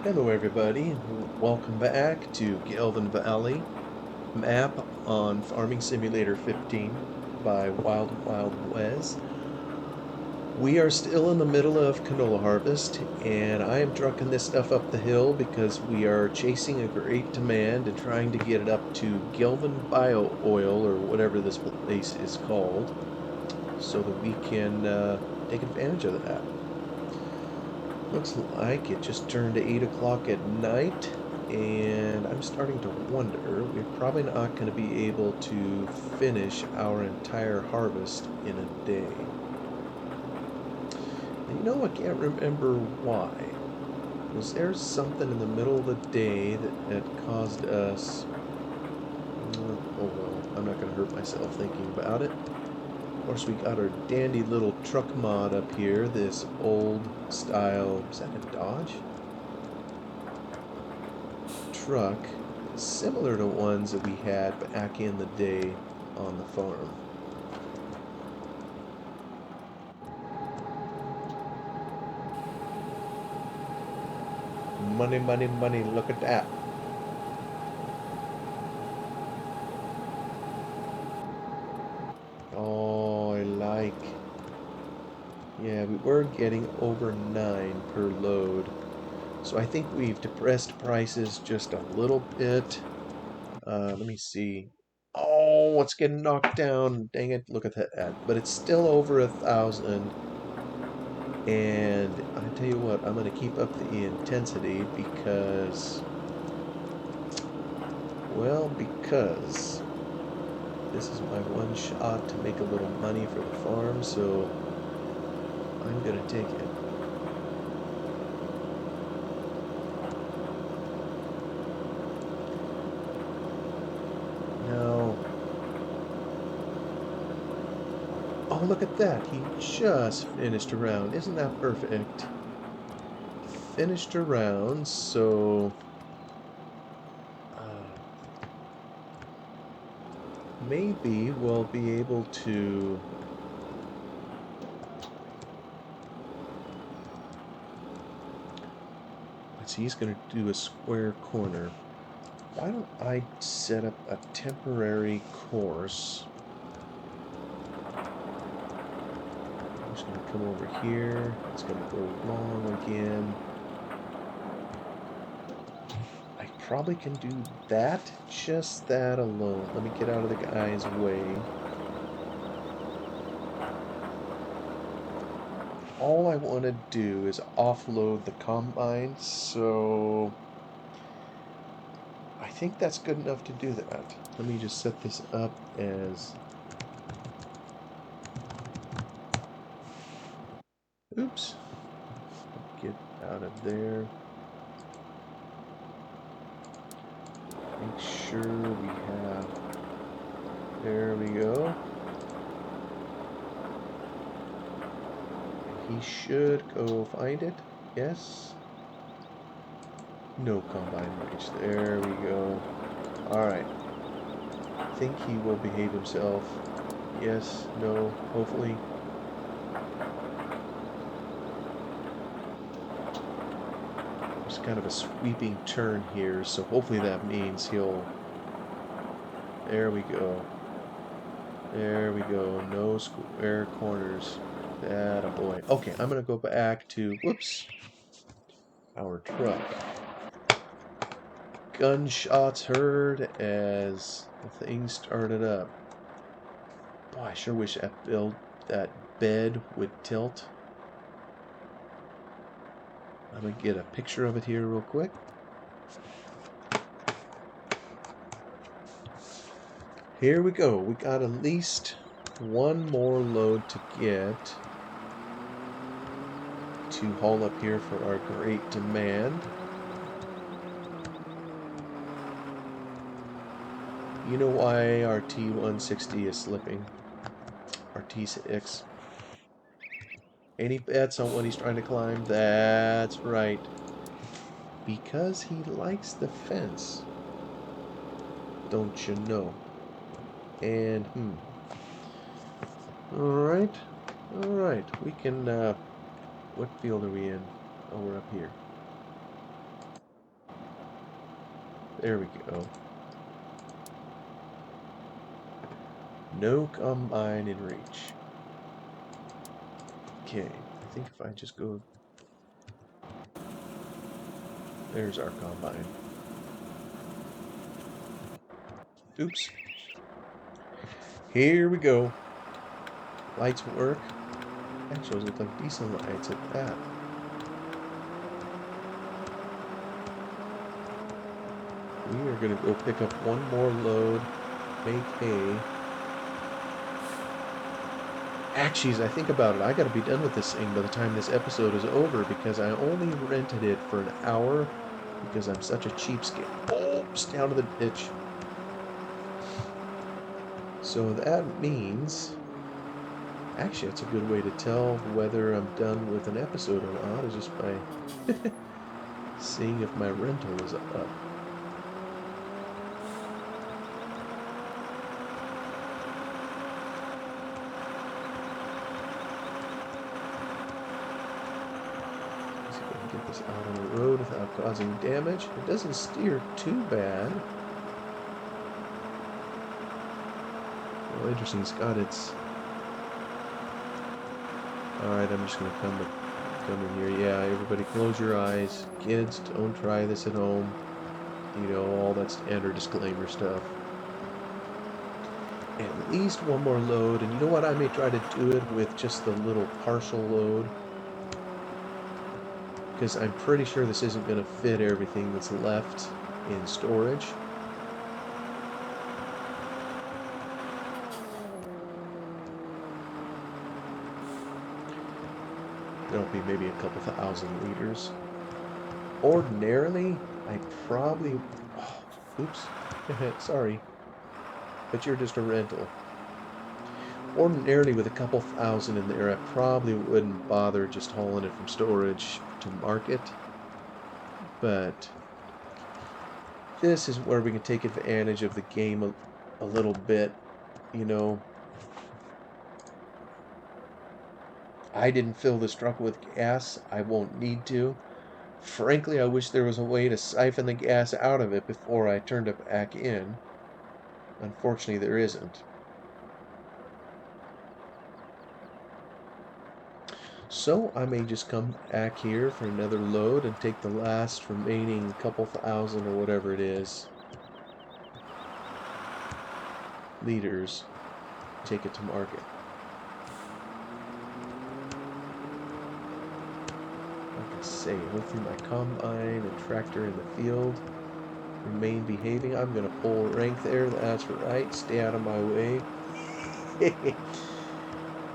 Hello everybody, welcome back to Gelvin Valley map on Farming Simulator 15 by Wild Wild Wes. We are still in the middle of canola harvest and I am trucking this stuff up the hill because we are chasing a great demand and trying to get it up to Gelvin Bio Oil or whatever this place is called so that we can take advantage of that. Looks like it just turned 8 o'clock at night, and I'm starting to wonder, we're probably not going to be able to finish our entire harvest in a day. And I can't remember why. Was there something in the middle of the day that caused us... Oh well, I'm not going to hurt myself thinking about it. Of course, we got our dandy little truck mod up here, this old style, is that a Dodge? Truck, similar to ones that we had back in the day on the farm. Money, money, money, look at that. Oh, I like. Yeah, we were getting over 9 per load. So I think we've depressed prices just a little bit. Let me see. Oh, it's getting knocked down. Dang it, look at that. But it's still over 1,000. And I tell you what, I'm going to keep up the intensity because, well, because this is my one shot to make a little money for the farm, so I'm going to take it. Now, oh, look at that. He just finished a round. Isn't that perfect? Finished a round, so maybe we'll be able to... Let's see, he's going to do a square corner. Why don't I set up a temporary course? I'm just going to come over here. It's going to go long again. I probably can do that, just that alone. Let me get out of the guy's way. All I want to do is offload the combine, so I think that's good enough to do that. Let me just set this up as... Oops. Get out of there. Make sure we have... There we go. He should go find it. Yes. No combine reach. There we go. Alright. I think he will behave himself. Yes, no, hopefully. There's kind of a sweeping turn here, so hopefully that means he'll... There we go. There we go. No square corners. That a boy. Okay, I'm gonna go back to... Whoops. Our truck. Gunshots heard as the thing started up. Boy, I sure wish that bed would tilt. I'm gonna get a picture of it here real quick. Here we go. We got at least one more load to get to haul up here for our great demand. You know why our T160 is slipping? Our T6. Any bets on what he's trying to climb? That's right. Because he likes the fence. Don't you know? And, Alright. Alright. We can, what field are we in? Oh, we're up here. There we go. No combine in reach. Okay, I think if I just go... There's our combine. Oops. Here we go. Lights work. Actually, those look like decent lights at that. We are going to go pick up one more load, make hay. Actually, as I think about it, I got to be done with this thing by the time this episode is over because I only rented it for an hour because I'm such a cheapskate. Oops, down to the ditch. So that means... Actually, that's a good way to tell whether I'm done with an episode or not, is just by seeing if my rental is up. Get this out on the road without causing damage. It doesn't steer too bad. Well, interesting, Scott. It's... Alright, I'm just going to come in here. Yeah, everybody close your eyes. Kids, don't try this at home. You know, all that standard disclaimer stuff. At least one more load. And you know what? I may try to do it with just the little partial load. Because I'm pretty sure this isn't going to fit everything that's left in storage. There'll be maybe a couple thousand liters. Ordinarily, I probably... Oh, oops. Sorry. But you're just a rental. Ordinarily, with a couple thousand in there, I probably wouldn't bother just hauling it from storage to market. But this is where we can take advantage of the game a little bit, you know. I didn't fill this truck with gas. I won't need to. Frankly, I wish there was a way to siphon the gas out of it before I turned it back in. Unfortunately, there isn't. So I may just come back here for another load and take the last remaining couple thousand or whatever it is liters, take it to market. Like I say, hopefully my combine and tractor in the field remain behaving. I'm going to pull rank there, that's right, stay out of my way.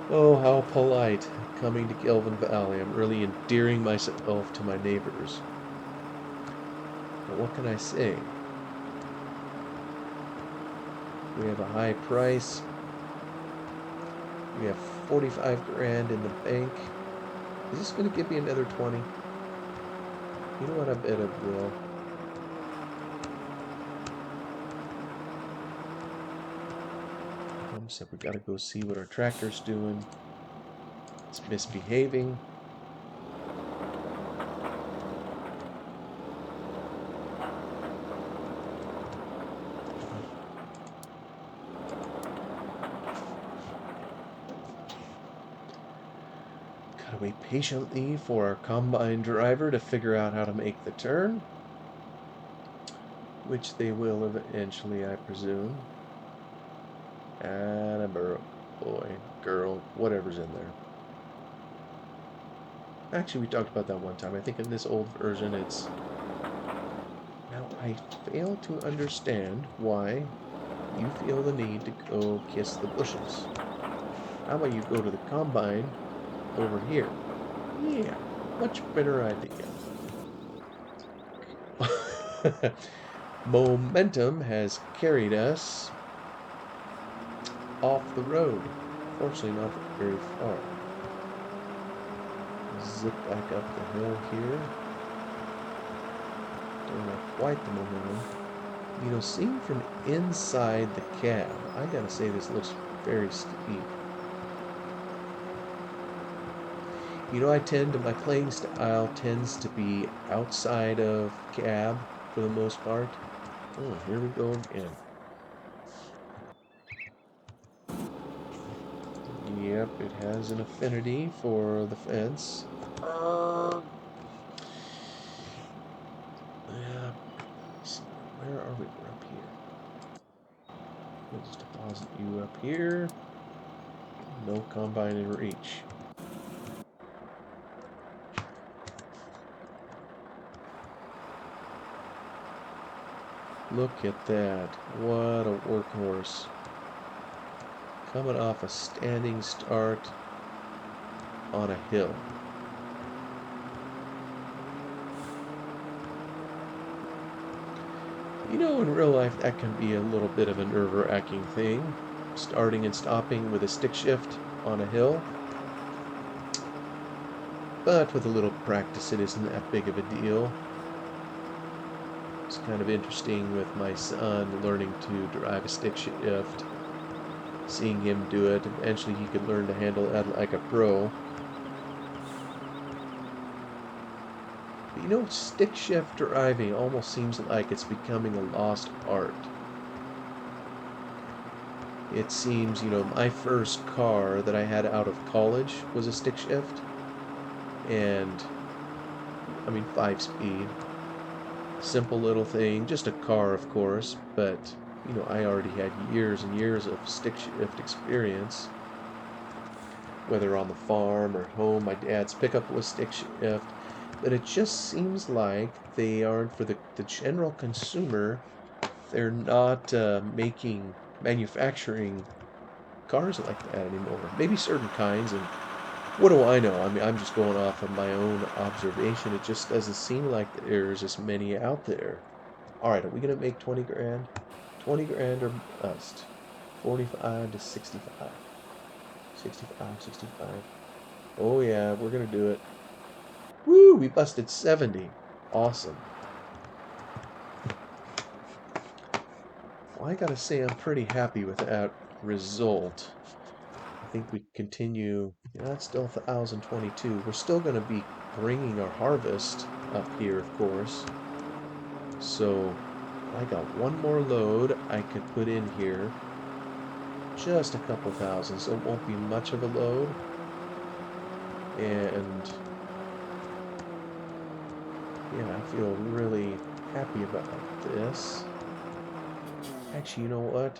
Oh, how polite. Coming to Gelvin Valley. I'm really endearing myself to my neighbors. But what can I say? We have a high price. We have 45 grand in the bank. Is this going to give me another 20? You know what? I bet it will. So we gotta go see what our tractor's doing. It's misbehaving. Gotta wait patiently for our combine driver to figure out how to make the turn, which they will eventually, I presume. And a boy, girl, whatever's in there. Actually, we talked about that one time. I think in this old version it's... Now, I fail to understand why you feel the need to go kiss the bushes. How about you go to the combine over here? Yeah, much better idea. Momentum has carried us off the road. Fortunately, not very far. Zip back up the hill here. Don't have quite the momentum. You know, seen from inside the cab, I gotta say this looks very steep. You know, my playing style tends to be outside of cab for the most part. Oh, here we go again. Yep, it has an affinity for the fence. Yeah. Where are we? We're up here. Let's deposit you up here. No combine in reach. Look at that. What a workhorse. Coming off a standing start on a hill. You know, in real life, that can be a little bit of a nerve-wracking thing. Starting and stopping with a stick shift on a hill. But with a little practice, it isn't that big of a deal. It's kind of interesting with my son learning to drive a stick shift. Seeing him do it, eventually he could learn to handle it like a pro. But you know, stick shift driving almost seems like it's becoming a lost art. It seems, you know, my first car that I had out of college was a stick shift. And, I mean, 5-speed. Simple little thing, just a car, of course, but, you know, I already had years and years of stick shift experience. Whether on the farm or home, my dad's pickup was stick shift. But it just seems like they aren't, for the general consumer, they're not manufacturing cars like that anymore. Maybe certain kinds, and what do I know? I mean, I'm just going off of my own observation. It just doesn't seem like there's as many out there. All right, are we gonna make 20 grand? 20 grand or bust? 45 to 65. 65, 65. Oh yeah, we're gonna do it. Woo, we busted 70. Awesome. Well, I gotta say I'm pretty happy with that result. I think we continue. Yeah, that's still 1,022. We're still gonna be bringing our harvest up here, of course. So I got one more load I could put in here. Just a couple thousand, so it won't be much of a load. And yeah, I feel really happy about this. Actually, you know what?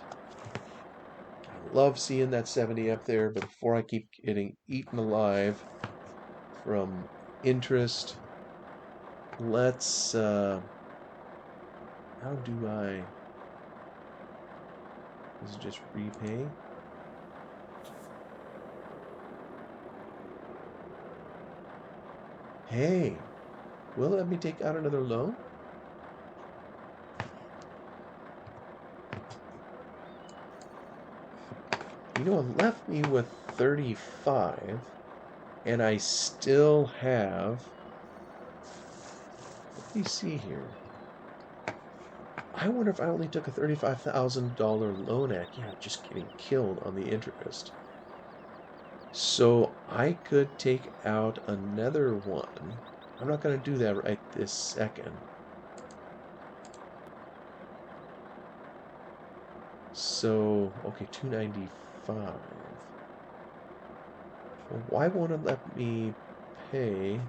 I love seeing that 70 up there, but before I keep getting eaten alive from interest, let's, how do I, this is just repay. Hey, will it let me take out another loan? You know, it left me with 35, and I still have, let me see here. I wonder if I only took a $35,000 loan at, yeah, just getting killed on the interest. So I could take out another one. I'm not going to do that right this second. So, okay, 295. Well, why won't it let me pay?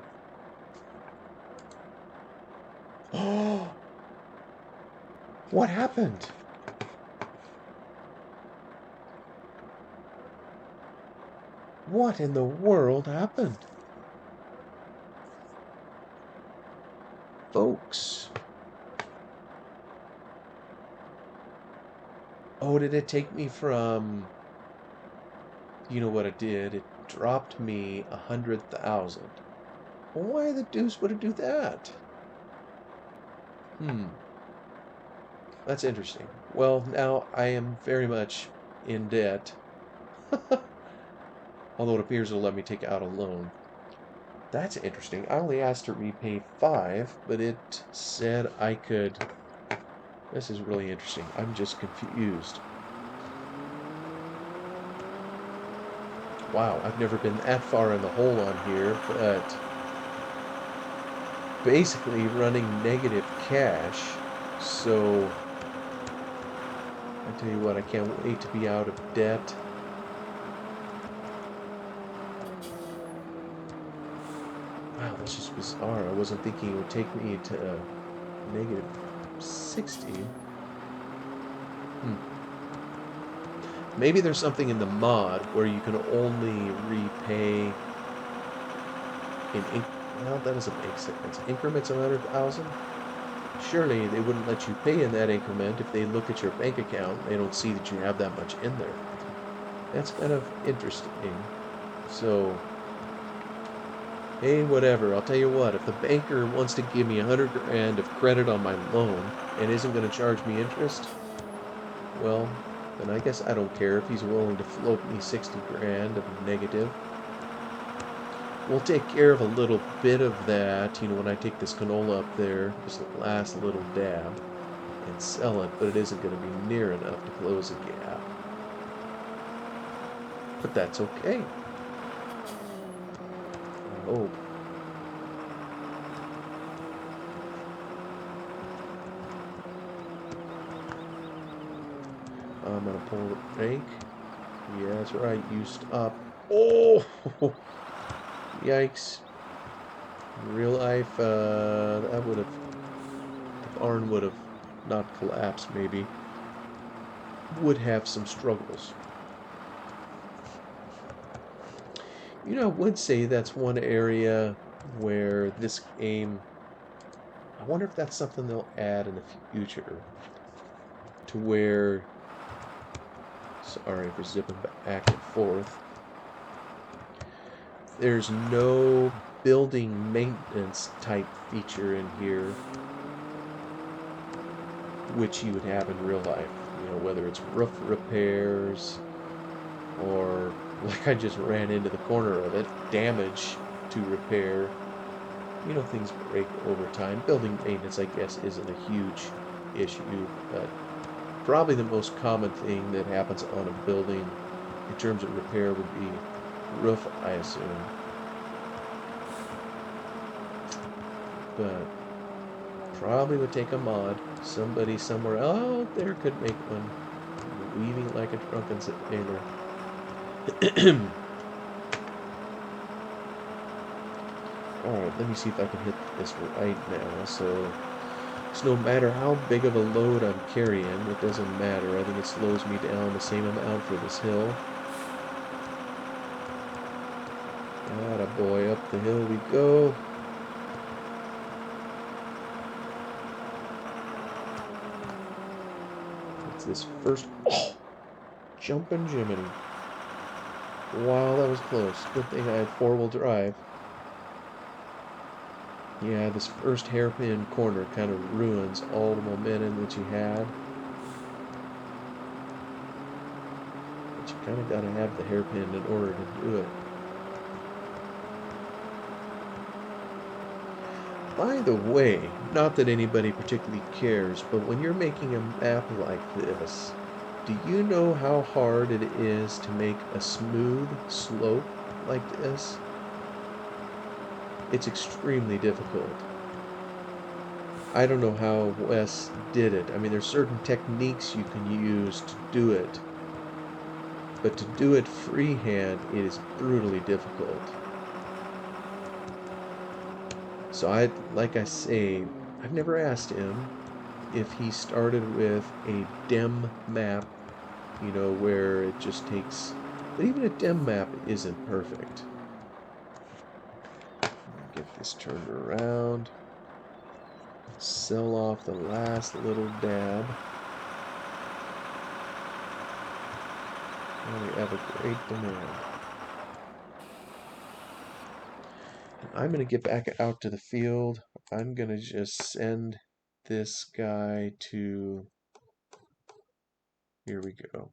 Oh, what happened? What in the world happened? Folks. Oh, did it take me from, you know what it did? It dropped me 100,000. Why the deuce would it do that? Hmm, that's interesting. Well, now I am very much in debt, although it appears it'll let me take out a loan. That's interesting. I only asked to repay 5, but it said I could. This is really interesting. I'm just confused. Wow, I've never been that far in the hole on here, but basically running negative cash. So I tell you what, I can't wait to be out of debt. Wow, that's just bizarre. I wasn't thinking it would take me to negative 60. Maybe there's something in the mod where you can only repay in well, that doesn't make sense. Increments of 100,000? Surely they wouldn't let you pay in that increment if they look at your bank account and they don't see that you have that much in there. That's kind of interesting. So, hey, whatever. I'll tell you what, if the banker wants to give me 100 grand of credit on my loan and isn't going to charge me interest, well, then I guess I don't care if he's willing to float me 60 grand of negative. We'll take care of a little bit of that, when I take this canola up there, just the last little dab, and sell it, but it isn't going to be near enough to close the gap. But that's okay. I hope. I'm going to pull the brake. Yeah, that's right, you stop. Oh! Yikes. In real life, that would have, the barn would have not collapsed, maybe. Would have some struggles. I would say that's one area where this game, I wonder if that's something they'll add in the future, to where, sorry for zipping back and forth, there's no building maintenance type feature in here, which you would have in real life, whether it's roof repairs, or, like I just ran into the corner of it, damage to repair. Things break over time. Building maintenance, I guess, isn't a huge issue, but probably the most common thing that happens on a building in terms of repair would be roof, I assume. But probably would take a mod. Somebody somewhere out there could make one. Weaving like a drunken sailor. Alright, let me see if I can hit this right now. So no matter how big of a load I'm carrying, it doesn't matter. I think it slows me down the same amount for this hill. Attaboy, up the hill we go. It's this first... Oh! Jumpin' Jiminy. Wow, that was close. Good thing I had four-wheel drive. Yeah, this first hairpin corner kind of ruins all the momentum that you had. But you kind of got to have the hairpin in order to do it. By the way, not that anybody particularly cares, but when you're making a map like this, do you know how hard it is to make a smooth slope like this? It's extremely difficult. I don't know how Wes did it. I mean, there's certain techniques you can use to do it, but to do it freehand, it is brutally difficult. So like I say, I've never asked him if he started with a DEM map, where it just takes, but even a DEM map isn't perfect. Get this turned around. Sell off the last little dab. And we have a great demand. I'm going to get back out to the field. I'm going to just send this guy to... Here we go.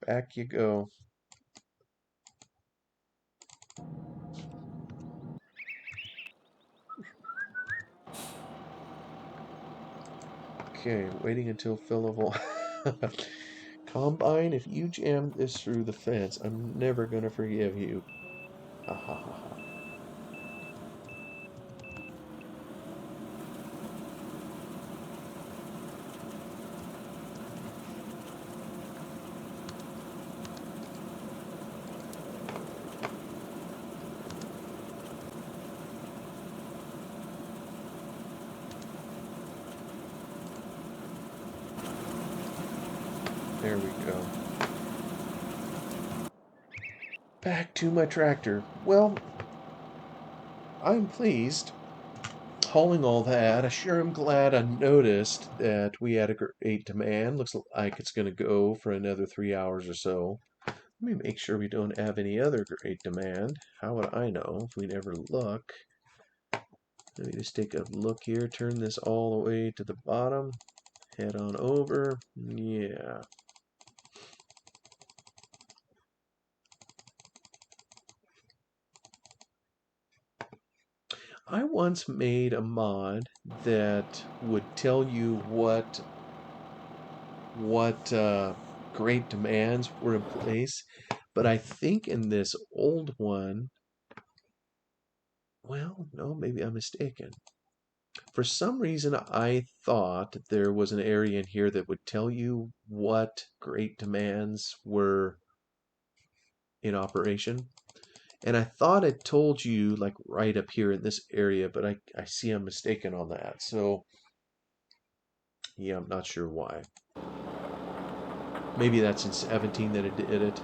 Back you go. Okay, waiting until fillable. Combine, if you jam this through the fence, I'm never going to forgive you. Ha ha ha ha. back to my tractor. Well, I'm pleased. Hauling all that, I sure am glad I noticed that we had a great demand. Looks like it's going to go for another 3 hours or so. Let me make sure we don't have any other great demand. How would I know if we never look? Let me just take a look here, turn this all the way to the bottom, head on over. Yeah. I once made a mod that would tell you what great demands were in place, but I think in this old one, well, no, maybe I'm mistaken. For some reason, I thought there was an area in here that would tell you what great demands were in operation. And I thought it told you like right up here in this area, but I see I'm mistaken on that. So yeah, I'm not sure why. Maybe that's in 17 that it did it.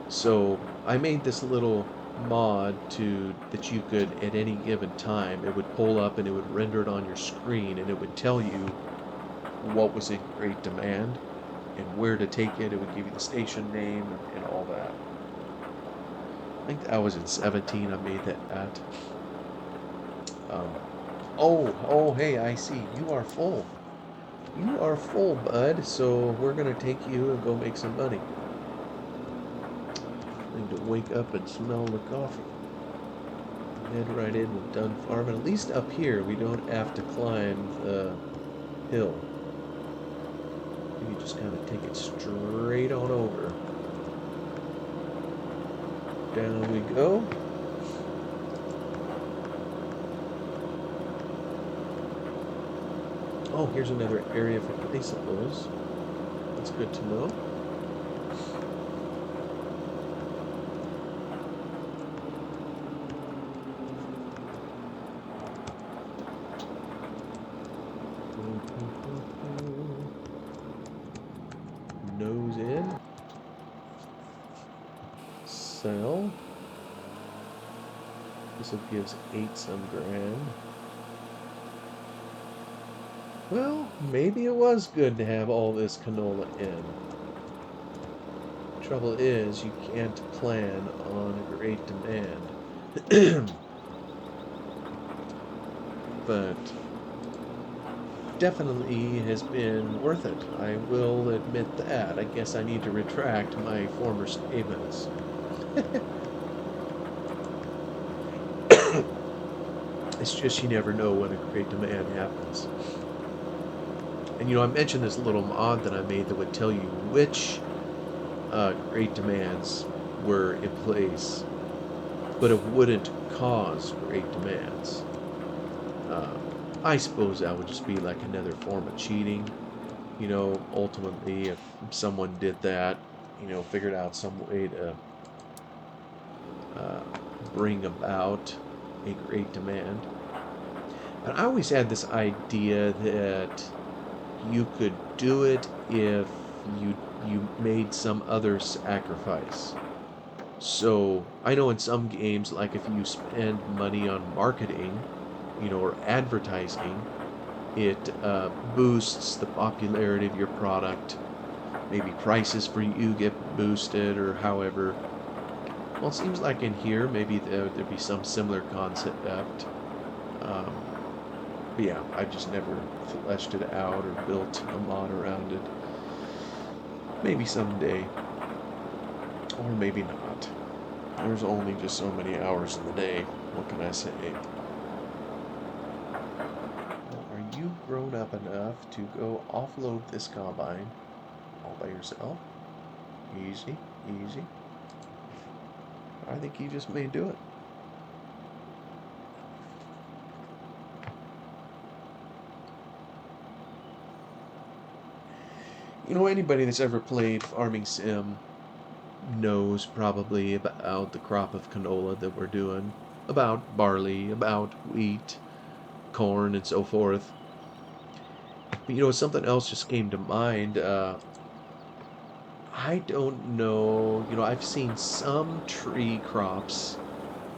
So I made this little mod to that you could at any given time it would pull up and it would render it on your screen and it would tell you what was in great demand and where to take it. It would give you the station name and all that. I think that was in 17 I made that at. Um, oh, hey, I see. You are full. You are full, bud. So we're going to take you and go make some money. I need to wake up and smell the coffee. Head right in with done farming. At least up here, we don't have to climb the hill. You can just kind of take it straight on over. Down we go. Oh, here's another area for placing those. That's good to know. Nose in. Sell. This will give us 8 some grand. Well, maybe it was good to have all this canola in. Trouble is, you can't plan on a great demand. But definitely has been worth it. I will admit that. I guess I need to retract my former statements. It's just you never know when a great demand happens. And I mentioned this little mod that I made that would tell you which great demands were in place, but it wouldn't cause great demands. I suppose that would just be like another form of cheating. Ultimately, if someone did that, figured out some way to uh, bring about a great demand. And I always had this idea that you could do it if you made some other sacrifice. So I know in some games, like if you spend money on marketing, or advertising, it boosts the popularity of your product. Maybe prices for you get boosted or however. Well, it seems like in here, maybe there'd be some similar concept. Um, but yeah, I just never fleshed it out or built a mod around it. Maybe someday. Or maybe not. There's only just so many hours in the day. What can I say? Well, are you grown up enough to go offload this combine all by yourself? Easy, easy. I think you just may do it. Anybody that's ever played Farming Sim knows probably about the crop of canola that we're doing, about barley, about wheat, corn, and so forth. But something else just came to mind. I don't know. I've seen some tree crops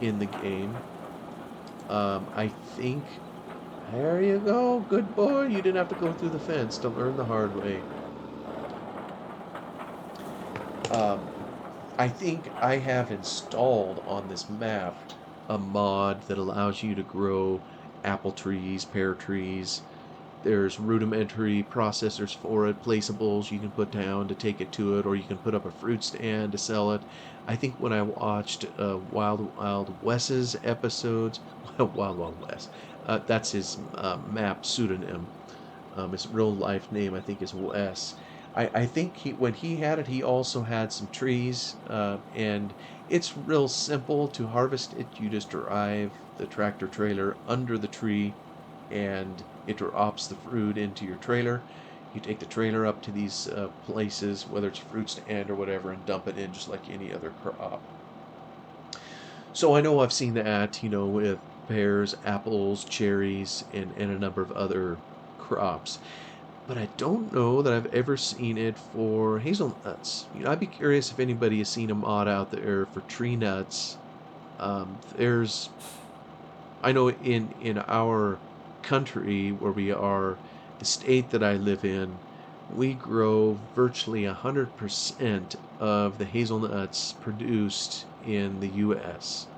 in the game. I think. There you go. Good boy. You didn't have to go through the fence to learn the hard way. Um, I think I have installed on this map a mod that allows you to grow apple trees, pear trees. There's rudimentary processors for it, placeables you can put down to take it to it, or you can put up a fruit stand to sell it. I think when I watched Wild Wild Wes's episodes, Wild Wild West, that's his map pseudonym. His real life name, I think, is Wes. I think when he had it, he also had some trees, and it's real simple to harvest it. You just drive the tractor trailer under the tree, and it drops the fruit into your trailer. You take the trailer up to these places, whether it's fruit stand or whatever, and dump it in just like any other crop. So I know I've seen that, with pears, apples, cherries, and a number of other crops. But I don't know that I've ever seen it for hazelnuts. I'd be curious if anybody has seen a mod out there for tree nuts. There's, I know in our country where we are, the state that I live in, we grow virtually 100% of the hazelnuts produced in the U.S.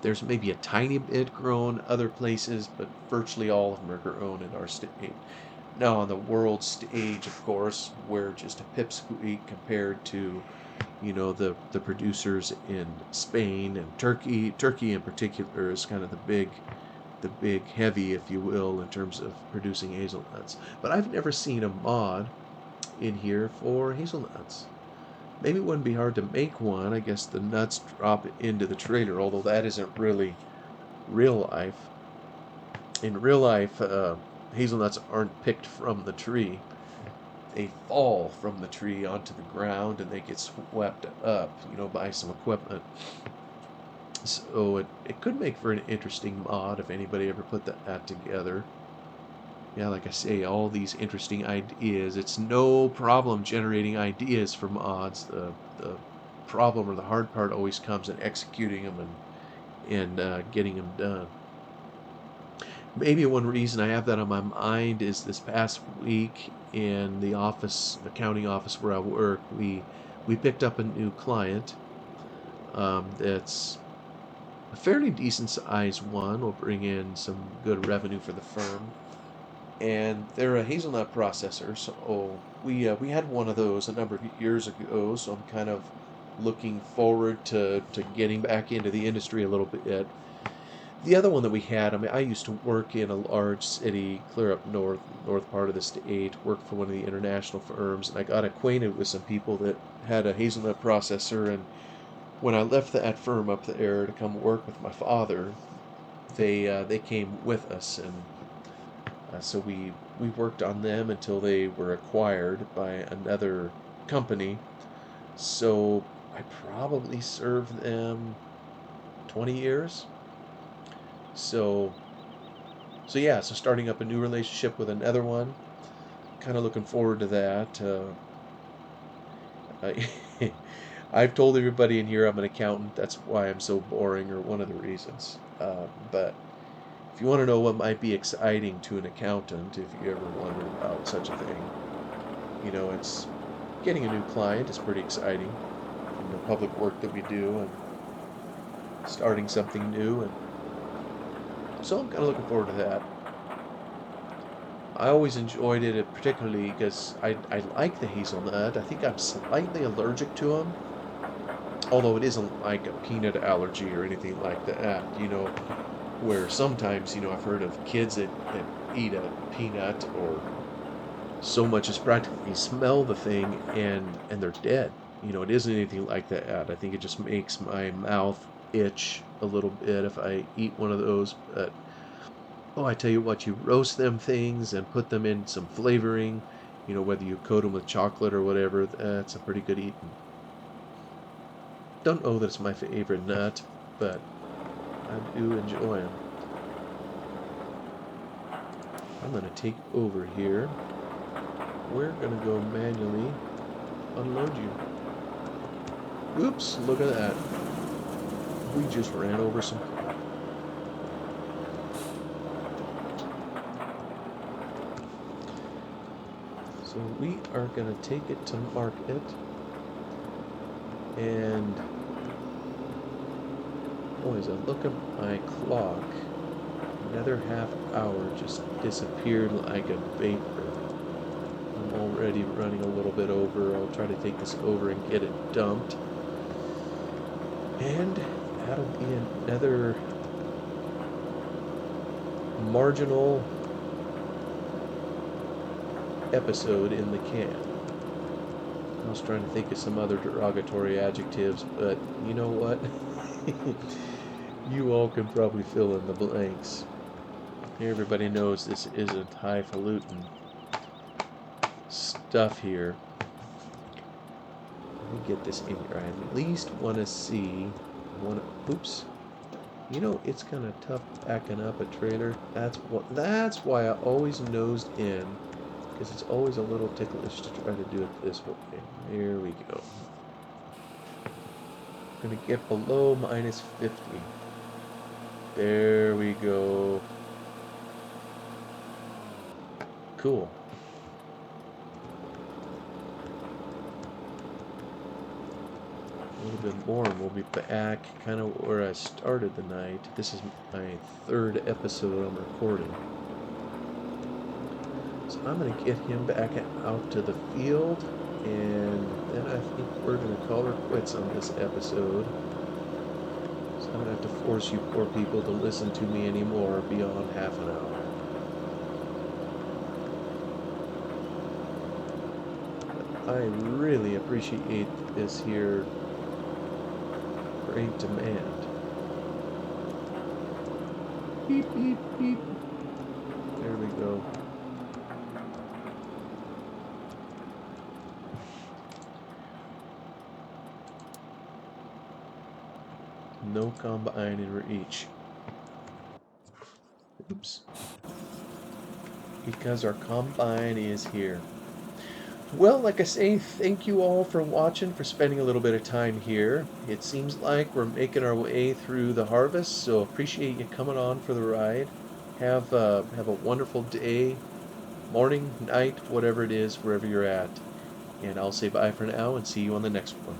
There's maybe a tiny bit grown other places, but virtually all of them are grown in our state. Now, on the world stage, of course, we're just a pipsqueak compared to, the producers in Spain and Turkey. Turkey, in particular, is kind of the big heavy, if you will, in terms of producing hazelnuts. But I've never seen a mod in here for hazelnuts. Maybe it wouldn't be hard to make one. I guess the nuts drop into the trailer, although that isn't really real life. In real life, hazelnuts aren't picked from the tree. They fall from the tree onto the ground and they get swept up, by some equipment. So it could make for an interesting mod if anybody ever put that together. Yeah, like I say, all these interesting ideas. It's no problem generating ideas for mods. The problem or the hard part always comes in executing them and getting them done. Maybe one reason I have that on my mind is this past week in the office, accounting office where I work, we picked up a new client that's a fairly decent sized one. Will bring in some good revenue for the firm, and they're a hazelnut processor. So we had one of those a number of years ago. So I'm kind of looking forward to getting back into the industry a little bit. The other one that we had, I mean, I used to work in a large city, clear up north part of the state, worked for one of the international firms, and I got acquainted with some people that had a hazelnut processor. And when I left that firm up there to come work with my father, they came with us, and so we worked on them until they were acquired by another company. So I probably served them 20 years. So yeah, so starting up a new relationship with another one, kind of looking forward to that. I, I've told everybody in here I'm an accountant. That's why I'm so boring, or one of the reasons. But if you want to know what might be exciting to an accountant, if you ever wondered about such a thing, it's getting a new client is pretty exciting. From the public work that we do and starting something new, and so I'm kind of looking forward to that. I always enjoyed it, particularly because I like the hazelnut. I think I'm slightly allergic to them, although it isn't like a peanut allergy or anything like that, where sometimes, I've heard of kids that eat a peanut or so much as practically smell the thing and they're dead. It isn't anything like that. I think it just makes my mouth itch a little bit if I eat one of those. But oh, I tell you what, you roast them things and put them in some flavoring, whether you coat them with chocolate or whatever, that's a pretty good eating. Don't know that it's my favorite nut, but I do enjoy them. I'm going to take over here. We're going to go manually unload you. Oops, look at that. We just ran over some crap. So we are going to take it to market. And boy, as I look at my clock, another half hour just disappeared like a vapor. I'm already running a little bit over. I'll try to take this over and get it dumped. And that'll be another marginal episode in the can. I was trying to think of some other derogatory adjectives, but you know what? You all can probably fill in the blanks. Everybody knows this isn't highfalutin stuff here. Let me get this in here. I at least want to see oops. You know, it's kind of tough backing up a trailer. That's why I always nosed in, because it's always a little ticklish to try to do it this way. There we go. I'm gonna get below minus 50. There we go. Cool. A little bit more and we'll be back kind of where I started the night. This is my third episode I'm recording. So I'm going to get him back out to the field, and then I think we're going to call her quits on this episode. So I'm going to have to force you poor people to listen to me anymore beyond half an hour. I really appreciate this here great demand. Beep, beep, beep. There we go. No combine in reach. Oops. Because our combine is here. Well, like I say, thank you all for watching, for spending a little bit of time here. It seems like we're making our way through the harvest, so appreciate you coming on for the ride. Have a wonderful day, morning, night, whatever it is, wherever you're at. And I'll say bye for now and see you on the next one.